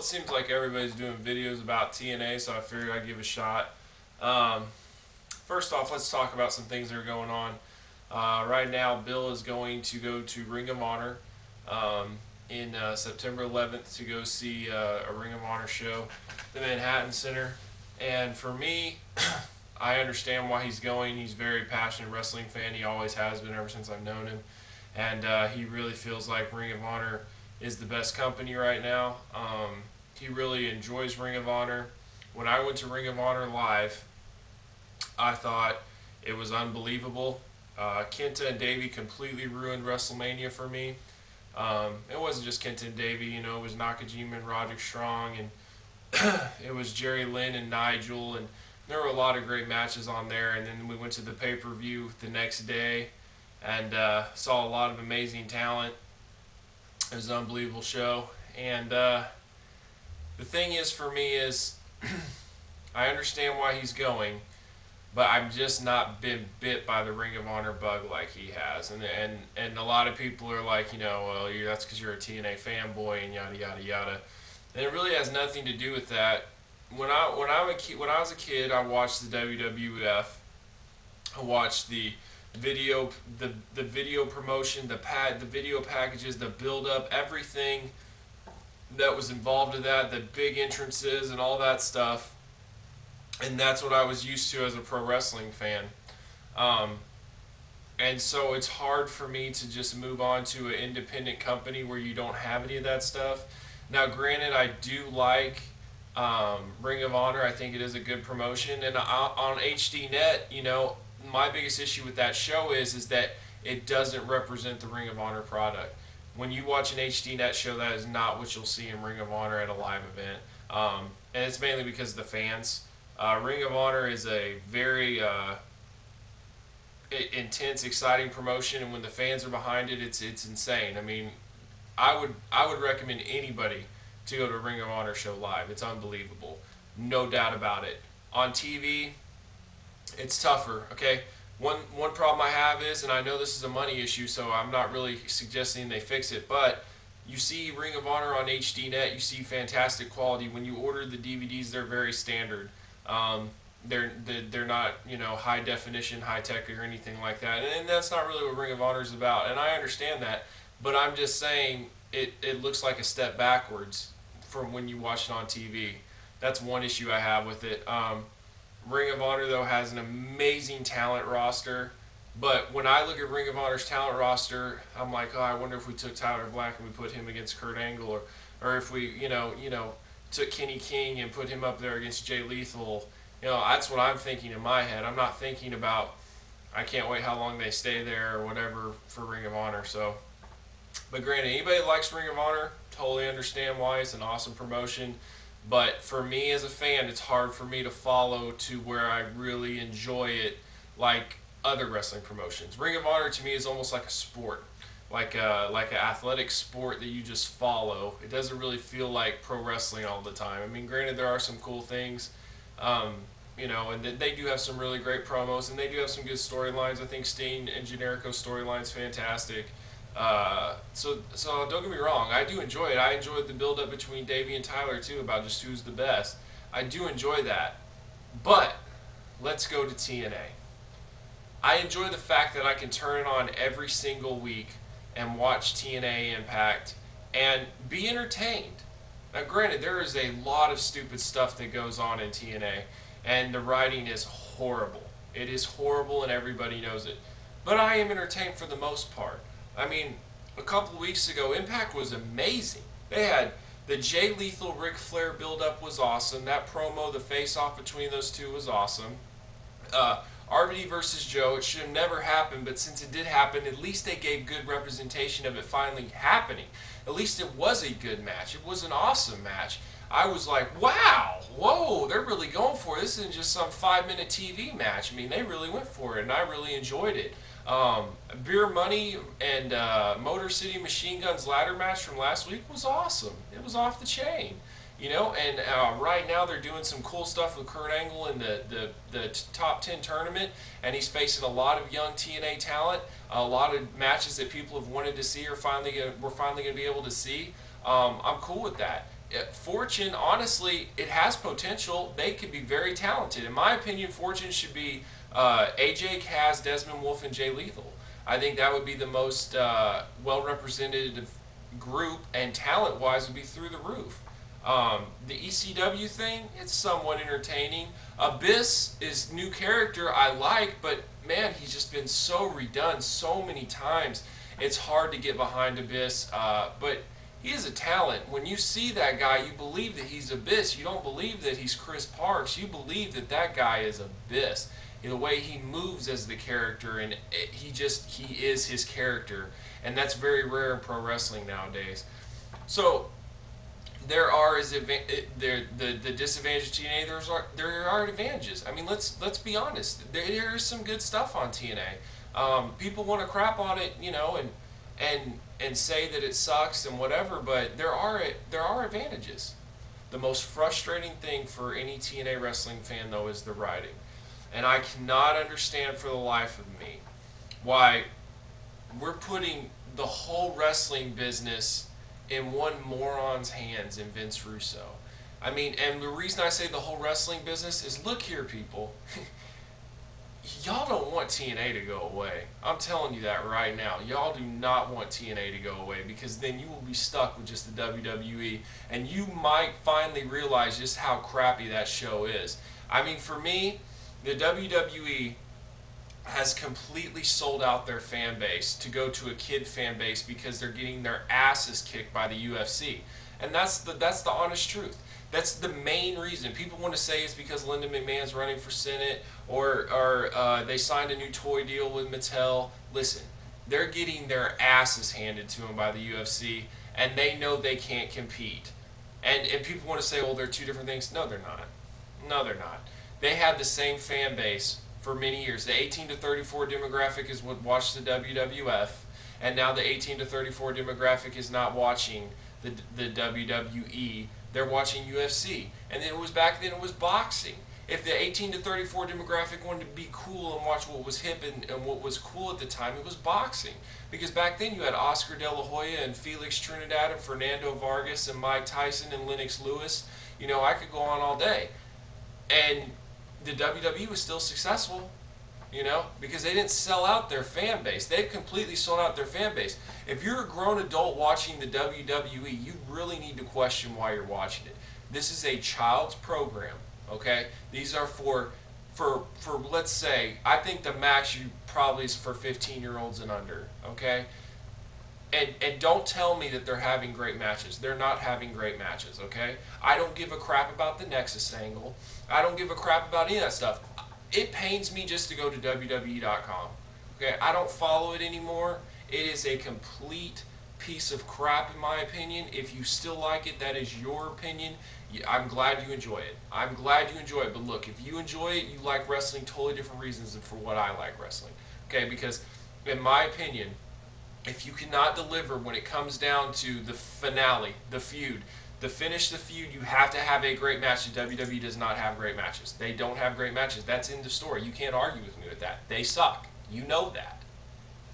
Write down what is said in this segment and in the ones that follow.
seems like everybody's doing videos about TNA, so I figured I'd give it a shot. Um, First off, let's talk about some things that are going on. Right now, Bill is going to go to Ring of Honor in September 11th to go see a Ring of Honor show, the Manhattan Center. And for me, I understand why he's going. He's a very passionate wrestling fan. He always has been ever since I've known him. And he really feels like Ring of Honor is the best company right now. He really enjoys Ring of Honor. When I went to Ring of Honor live, I thought it was unbelievable. Kenta and Davey completely ruined WrestleMania for me. It wasn't just Kenta and Davey, you know, it was Nakajima and Roderick Strong, and it was Jerry Lynn and Nigel, and there were a lot of great matches on there. And then we went to the pay-per-view the next day and saw a lot of amazing talent. It was an unbelievable show. And the thing is for me is I understand why he's going, but I'm just not been bit by the Ring of Honor bug like he has. And a lot of people are like, you know, well, that's because you're a TNA fanboy and yada yada yada. And it really has nothing to do with that. When I was a kid, I watched the WWF. I watched the video promotion, the video packages, the build up, everything that was involved in that, the big entrances and all that stuff. And that's what I was used to as a pro wrestling fan. And so it's hard for me to just move on to an independent company where you don't have any of that stuff. Now, granted, I do like Ring of Honor. I think it is a good promotion. And on HDNet, you know, my biggest issue with that show is that it doesn't represent the Ring of Honor product. When you watch an HDNet show, that is not what you'll see in Ring of Honor at a live event. And it's mainly because of the fans. Ring of Honor is a very intense, exciting promotion, and when the fans are behind it, it's insane. I mean, I would recommend anybody to go to a Ring of Honor show live. It's unbelievable, no doubt about it. On TV, it's tougher. Okay, one problem I have is, and I know this is a money issue, so I'm not really suggesting they fix it, but you see Ring of Honor on HDNet, you see fantastic quality. When you order the DVDs, they're very standard. They're not, you know, high definition, high tech or anything like that, and that's not really what Ring of Honor is about. And I understand that, but I'm just saying it looks like a step backwards from when you watch it on TV. That's one issue I have with it. Ring of Honor though has an amazing talent roster, but when I look at Ring of Honor's talent roster, I'm like, oh, I wonder if we took Tyler Black and we put him against Kurt Angle, or if we, you know, took Kenny King and put him up there against Jay Lethal. You know, that's what I'm thinking in my head. I'm not thinking about, I can't wait how long they stay there or whatever for Ring of Honor. So, but granted, anybody that likes Ring of Honor, totally understand why. It's an awesome promotion. But for me as a fan, it's hard for me to follow to where I really enjoy it like other wrestling promotions. Ring of Honor to me is almost like a sport. Like an athletic sport that you just follow. It doesn't really feel like pro wrestling all the time. I mean, granted, there are some cool things, you know, and they do have some really great promos, and they do have some good storylines. I think Steen and Generico's storyline's fantastic. So don't get me wrong, I do enjoy it. I enjoyed the build-up between Davey and Tyler, too, about just who's the best. I do enjoy that. But let's go to TNA. I enjoy the fact that I can turn it on every single week and watch TNA Impact and be entertained. Now, granted, there is a lot of stupid stuff that goes on in TNA, and the writing is horrible. It is horrible, and everybody knows it. But I am entertained for the most part. I mean, a couple weeks ago, Impact was amazing. They had the Jay Lethal Ric Flair build-up was awesome. That promo, the face-off between those two was awesome. RVD versus Joe, it should have never happened, but since it did happen, at least they gave good representation of it finally happening. At least it was a good match. It was an awesome match. I was like, wow, whoa, they're really going for it. This isn't just some 5-minute TV match. I mean, they really went for it, and I really enjoyed it. Beer Money and Motor City Machine Guns ladder match from last week was awesome. It was off the chain. You know, and right now they're doing some cool stuff with Kurt Angle in the top 10 tournament, and he's facing a lot of young TNA talent. A lot of matches that people have wanted to see we're finally going to be able to see. I'm cool with that. Fortune, honestly, it has potential. They could be very talented. In my opinion, Fortune should be AJ, Kaz, Desmond Wolf, and Jay Lethal. I think that would be the most well-represented group, and talent-wise would be through the roof. The ECW thing, it's somewhat entertaining. Abyss is new character I like, but man, he's just been so redone so many times. It's hard to get behind Abyss, but he is a talent. When you see that guy, you believe that he's Abyss. You don't believe that he's Chris Parks. You believe that that guy is Abyss. The way he moves as the character, and he is his character, and that's very rare in pro wrestling nowadays. So there are the disadvantages to TNA. There are advantages. I mean, let's be honest. There is some good stuff on TNA. People want to crap on it, and say that it sucks and whatever, but there are advantages. The most frustrating thing for any TNA wrestling fan, though, is the writing. And I cannot understand for the life of me why we're putting the whole wrestling business in one moron's hands in Vince Russo. I mean, and the reason I say the whole wrestling business is, look here, people. Y'all don't want TNA to go away. I'm telling you that right now. Y'all do not want TNA to go away, because then you will be stuck with just the WWE, and you might finally realize just how crappy that show is. I mean, for me, the WWE has completely sold out their fan base to go to a kid fan base because they're getting their asses kicked by the UFC. And that's the honest truth. That's the main reason. People want to say it's because Linda McMahon's running for Senate, or they signed a new toy deal with Mattel. Listen, they're getting their asses handed to them by the UFC, and they know they can't compete. And people want to say, well, they're two different things. No, they're not. No, they're not. They had the same fan base for many years. The 18 to 34 demographic is what watched the WWF, and now the 18 to 34 demographic is not watching the WWE. They're watching UFC. And then back then it was boxing. If the 18 to 34 demographic wanted to be cool and watch what was hip and what was cool at the time, it was boxing. Because back then you had Oscar De La Hoya and Felix Trinidad and Fernando Vargas and Mike Tyson and Lennox Lewis. I could go on all day. And the WWE was still successful, because they didn't sell out their fan base. They've completely sold out their fan base. If you're a grown adult watching the WWE, you really need to question why you're watching it. This is a child's program, okay? These are for let's say, I think the max you probably is for 15-year-olds and under, okay? And don't tell me that they're having great matches. They're not having great matches, okay? I don't give a crap about the Nexus angle. I don't give a crap about any of that stuff. It pains me just to go to WWE.com. Okay, I don't follow it anymore. It is a complete piece of crap, in my opinion. If you still like it, that is your opinion. I'm glad you enjoy it. I'm glad you enjoy it. But look, if you enjoy it, you like wrestling totally different reasons than for what I like wrestling. Okay, because in my opinion, if you cannot deliver when it comes down to the finale, the feud, to finish the feud, you have to have a great match. The WWE does not have great matches. They don't have great matches. That's in the story. You can't argue with me with that. They suck. You know that.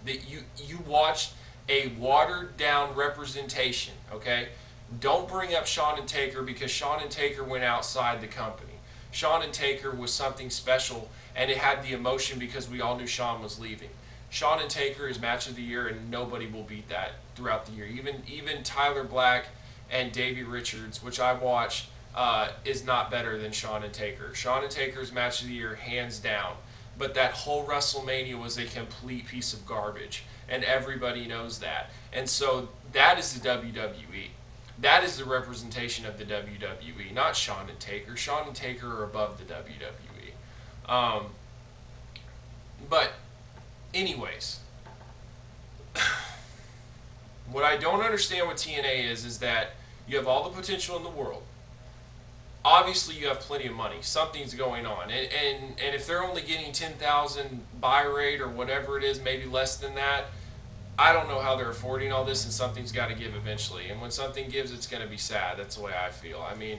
You watched a watered down representation, okay? Don't bring up Shawn and Taker, because Shawn and Taker went outside the company. Shawn and Taker was something special, and it had the emotion because we all knew Shawn was leaving. Shawn and Taker is match of the year, and nobody will beat that throughout the year. Even Tyler Black and Davey Richards, which I watched, is not better than Shawn and Taker. Shawn and Taker's match of the year, hands down. But that whole WrestleMania was a complete piece of garbage, and everybody knows that. And so that is the WWE. That is the representation of the WWE, not Shawn and Taker. Shawn and Taker are above the WWE. But anyways, what I don't understand with TNA is that you have all the potential in the world. Obviously, you have plenty of money. Something's going on. And if they're only getting 10,000 buy rate or whatever it is, maybe less than that, I don't know how they're affording all this, and something's got to give eventually. And when something gives, it's going to be sad. That's the way I feel. I mean,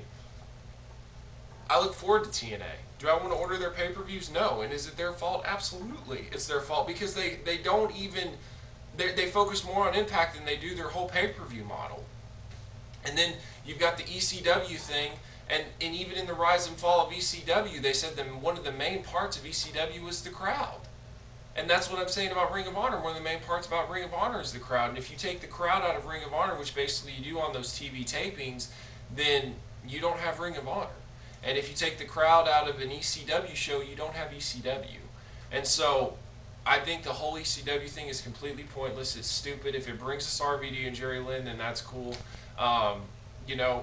I look forward to TNA. Do I want to order their pay-per-views? No. And is it their fault? Absolutely. It's their fault, because they don't even... They focus more on Impact than they do their whole pay-per-view model. And then you've got the ECW thing, and even in the rise and fall of ECW, they said that one of the main parts of ECW was the crowd. And that's what I'm saying about Ring of Honor. One of the main parts about Ring of Honor is the crowd. And if you take the crowd out of Ring of Honor, which basically you do on those TV tapings, then you don't have Ring of Honor. And if you take the crowd out of an ECW show, you don't have ECW. And so I think the whole ECW thing is completely pointless. It's stupid. If it brings us RVD and Jerry Lynn, then that's cool. You know,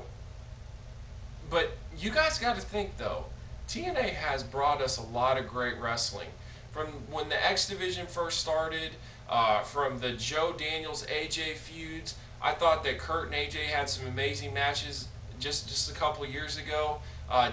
but you guys got to think, though, TNA has brought us a lot of great wrestling. From when the X Division first started, from the Joe Daniels AJ feuds, I thought that Kurt and AJ had some amazing matches just a couple of years ago.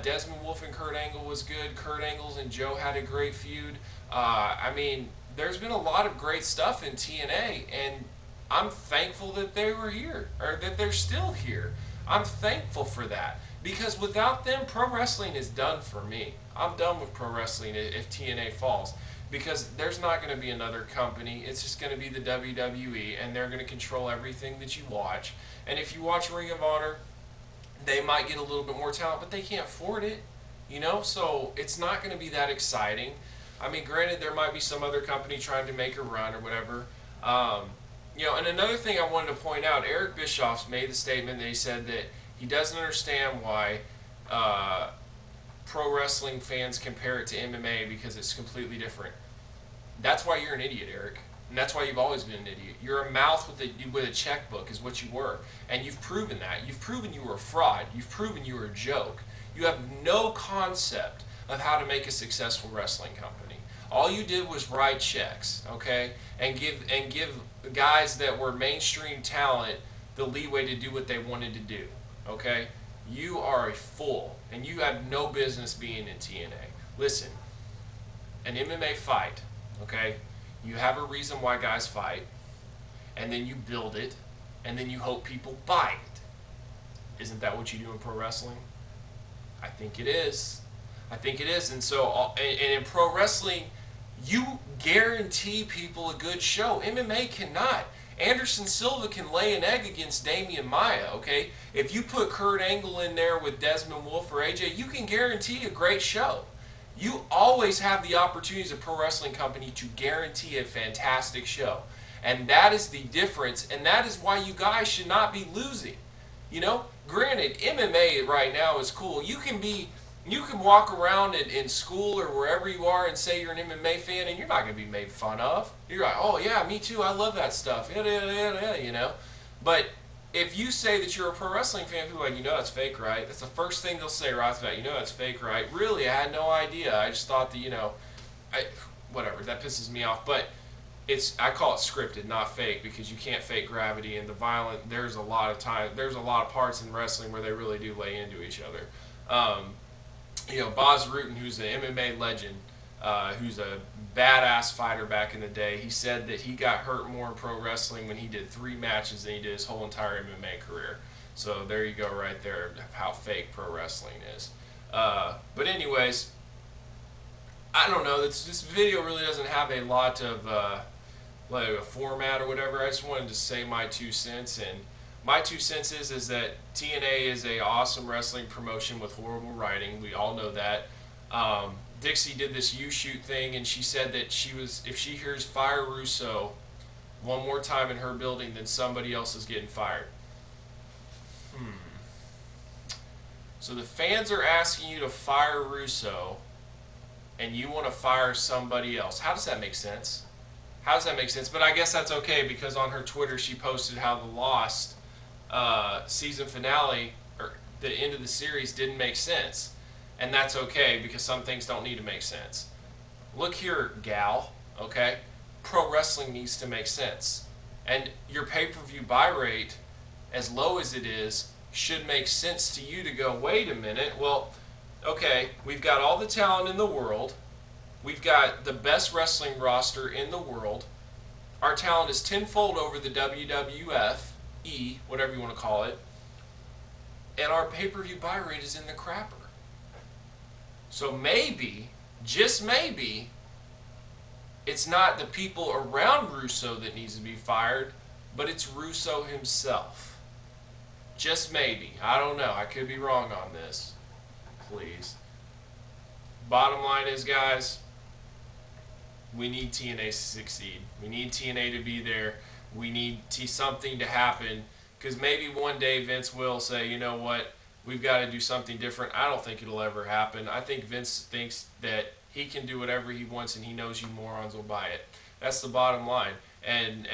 Desmond Wolfe and Kurt Angle was good. Kurt Angle and Joe had a great feud. I mean, there's been a lot of great stuff in TNA, and I'm thankful that they were here, or that they're still here. I'm thankful for that, because without them, pro wrestling is done for me. I'm done with pro wrestling if TNA falls, because there's not going to be another company. It's just going to be the WWE, and they're going to control everything that you watch. And if you watch Ring of Honor, they might get a little bit more talent, but they can't afford it, you know? So it's not going to be that exciting. I mean, granted, there might be some other company trying to make a run or whatever. You know, and another thing I wanted to point out, Eric Bischoff's made the statement that he said that he doesn't understand why pro wrestling fans compare it to MMA because it's completely different. That's why you're an idiot, Eric. And that's why you've always been an idiot. You're a mouth with a checkbook is what you were. And you've proven that. You've proven you were a fraud. You've proven you were a joke. You have no concept of how to make a successful wrestling company. All you did was write checks, okay? And give guys that were mainstream talent the leeway to do what they wanted to do, okay? You are a fool, and you have no business being in TNA. Listen, an MMA fight, okay? You have a reason why guys fight, and then you build it, and then you hope people buy it. Isn't that what you do in pro wrestling? I think it is. I think it is. And so, and in pro wrestling, you guarantee people a good show. MMA cannot. Anderson Silva can lay an egg against Damian Maya, okay? If you put Kurt Angle in there with Desmond Wolfe or AJ, you can guarantee a great show. You always have the opportunity as a pro wrestling company to guarantee a fantastic show. And that is the difference, and that is why you guys should not be losing. You know, granted, MMA right now is cool. You can walk around in school or wherever you are and say you're an MMA fan, and you're not going to be made fun of. You're like, oh yeah, me too, I love that stuff, you know. But if you say that you're a pro wrestling fan, people are like, you know that's fake, right? That's the first thing they'll say right off the bat. You know that's fake, right? Really, I had no idea. I just thought that, you know, whatever. That pisses me off. But I call it scripted, not fake, because you can't fake gravity and the violent. There's a lot of parts in wrestling where they really do lay into each other. You know, Bas Rutten, who's an MMA legend, who's a badass fighter back in the day, he said that he got hurt more in pro wrestling when he did 3 matches than he did his whole entire MMA career. So there you go right there, how fake pro wrestling is. But anyways, I don't know, this video really doesn't have a lot of like a format or whatever. I just wanted to say my 2 cents, and my 2 cents is that TNA is a awesome wrestling promotion with horrible writing. We all know that. Dixie did this U-shoot thing, and she said that if she hears "Fire Russo" one more time in her building, then somebody else is getting fired. So the fans are asking you to fire Russo, and you want to fire somebody else. How does that make sense? How does that make sense? But I guess that's okay, because on her Twitter she posted how the Lost season finale, or the end of the series, didn't make sense. And that's okay, because some things don't need to make sense. Look here, gal, okay? Pro wrestling needs to make sense. And your pay-per-view buy rate, as low as it is, should make sense to you to go, wait a minute, well, okay, we've got all the talent in the world. We've got the best wrestling roster in the world. Our talent is tenfold over the WWF, whatever you want to call it. And our pay-per-view buy rate is in the crapper. So maybe, just maybe, it's not the people around Russo that needs to be fired, but it's Russo himself. Just maybe. I don't know. I could be wrong on this. Please. Bottom line is, guys, we need TNA to succeed. We need TNA to be there. We need something to happen, because maybe one day Vince will say, you know what, we've got to do something different. I don't think it'll ever happen. I think Vince thinks that he can do whatever he wants, and he knows you morons will buy it. That's the bottom line. And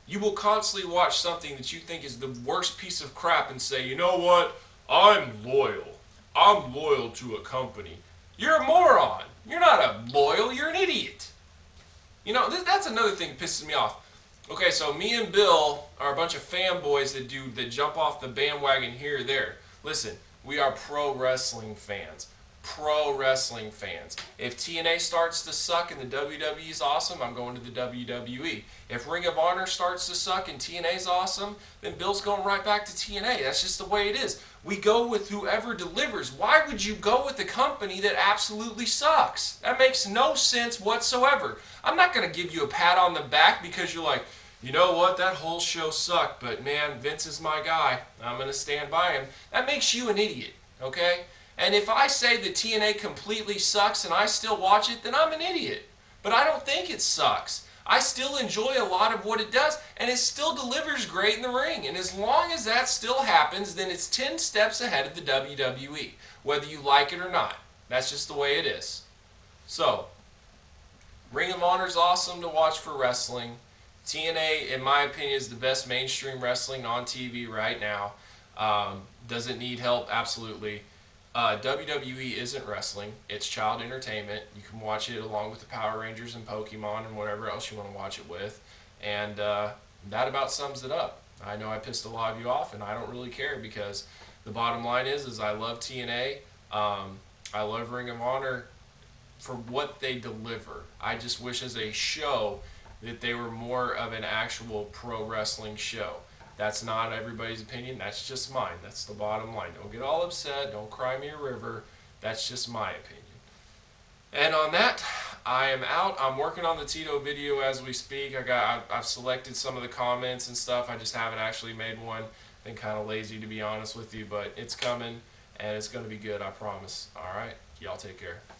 you will constantly watch something that you think is the worst piece of crap and say, you know what, I'm loyal. I'm loyal to a company. You're a moron. You're not a loyal. You're an idiot. You know, that's another thing that pisses me off. Okay, so me and Bill are a bunch of fanboys that jump off the bandwagon here or there. Listen, we are pro wrestling fans. Pro wrestling fans. If TNA starts to suck and the WWE is awesome, I'm going to the WWE. If Ring of Honor starts to suck and TNA is awesome, then Bill's going right back to TNA. That's just the way it is. We go with whoever delivers. Why would you go with the company that absolutely sucks? That makes no sense whatsoever. I'm not going to give you a pat on the back because you're like, you know what, that whole show sucked, but man, Vince is my guy. I'm going to stand by him. That makes you an idiot, okay? And if I say that TNA completely sucks and I still watch it, then I'm an idiot. But I don't think it sucks. I still enjoy a lot of what it does, and it still delivers great in the ring. And as long as that still happens, then it's 10 steps ahead of the WWE, whether you like it or not. That's just the way it is. So, Ring of Honor is awesome to watch for wrestling. TNA, in my opinion, is the best mainstream wrestling on TV right now. Does it need help? Absolutely. WWE isn't wrestling. It's child entertainment. You can watch it along with the Power Rangers and Pokemon and whatever else you want to watch it with. And that about sums it up. I know I pissed a lot of you off, and I don't really care, because the bottom line is I love TNA. I love Ring of Honor for what they deliver. I just wish as a show that they were more of an actual pro wrestling show. That's not everybody's opinion. That's just mine. That's the bottom line. Don't get all upset. Don't cry me a river. That's just my opinion. And on that, I am out. I'm working on the Tito video as we speak. I've selected some of the comments and stuff. I just haven't actually made one. Been kind of lazy, to be honest with you, but it's coming and it's going to be good. I promise. All right. Y'all take care.